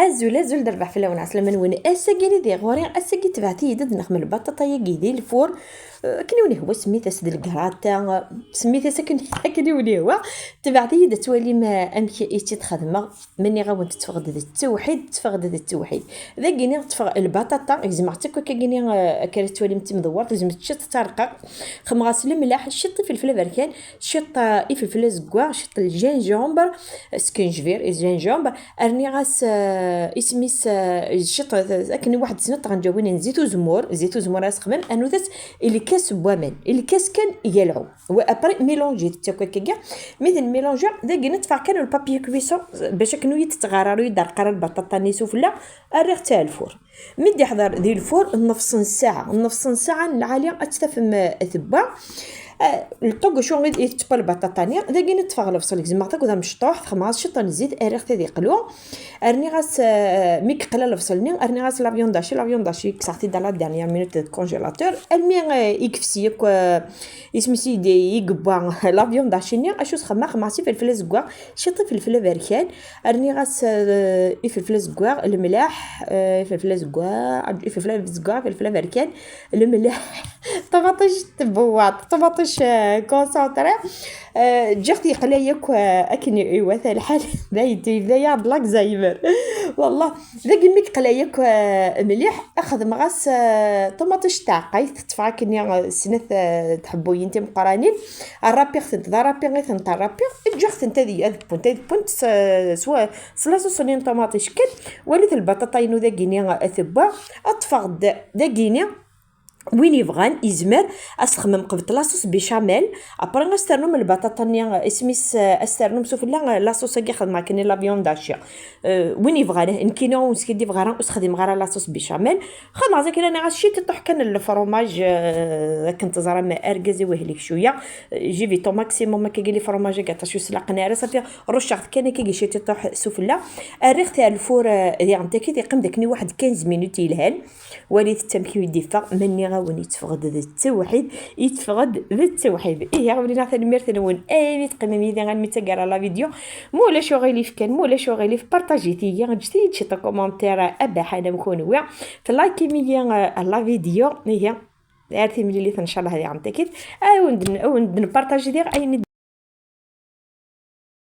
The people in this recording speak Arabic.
زول دربح في اللون عسل من وين اساكيني دي غوري اساكي تبعتي يدد نخمل البطاطا يدي الفور كنوني هو سميتها سد الكراتا سميتها ساكن كنوني هو تبعتي يد تولي ما امشي ايتي تخدمه مني غاون تتفقد التوحيد تفقد التوحيد ذا كيني تفقد البطاطا زعمتك كيني كانت تولي متمدور لازم تشط ترقق خم غاسل ملاح شطي فلفله بركان شط فلفله زكوا شط الجينجومبر سكنجفير الجينجومبر ارني غاس اسميس شط كني واحد سنه غنجاوين زيتو زمور اسخمن انو ذات اللي كاس بوامن اللي كاس كان يلعو وابري ميلونجي تاكل كيكا مثل ميلونجا ذا كي تفع كانوا البابي كويسون باش كانوا يتغرروا يدرقر البطاطا نيسوفلا الريح تاع الفور مدي حضر ذي الفور نص ساعه العاليه اتفهم ثبا الطوق شو غير يتبل البطاطانيا ذا كي نتفغ الفصل زعما وذا مشطوح خماس شطه نزيد اريخ تاع قلو ارني غاس ميك قلال الفصلني ارني غاس لا فيون داشي كسعتي dans la dernière minute de congélateur المي يكفسيك اسمي سيدي يقبا لا فيون داشيني اشو خماسي فلفل زكوا شطي فلفل بركان ارني غاس فلفل زكوا الملاح فلفل زكوا فلفل بركان الملاح طماطش تبوات طماطش كونسونطري جختي قلايك اكني ايوا الحال بايتي بدايا بلاك زايمر والله ذاك ميك قلايك مليح اخذ مغاس طماطش تاعقي تفاكني سنه تحبوا ينتم قرانين الرابي خدت ذا رابي غير نتا رابي جخت انت ذي بونت سوا سلاسو سنين طماطش كل وليت البطاطا ينو ذا كينيا اثبا اطفغ ذا كينيا وين يبغان يزمر اسخمم قبط لاصوص بيشاميل ابري غاسترنم البطاطا نيا اسميس استرنم سوف لا لاصوص كي خدمه كاين لا فيون داشي وين يبغانه ان كينو وسكدي بغران وسخدم غير لاصوص بيشاميل خدمه زي كاين انا غشي تطح كان الفرماج كنت زرا ما ارغزي وهليك شويه جي فيتو ماكسيموم ما كيجي لي فرماج كاع شو سلاقنا صافي رشحت كان كي شي تطح سفله الريخ تاع الفور ديال نتا كي تيقم داكني واحد 15 مينوت يلهان وليت التمكين يدفع مني وني يتفقد ذا التوحيد يتفقد ذا التوحيد يا ولينا ثاني ميرثنون اي تقممي ذا غنمتقرا لا فيديو مولا شو غيليف كان مولا شو غيليف بارطاجيتي يا جديد شي كومونتير ابا حنا مكونوا تلايكي مي لا فيديو هي عرفتي ملي ان شاء الله هذه عم تاكد او نبارطاجي دير اي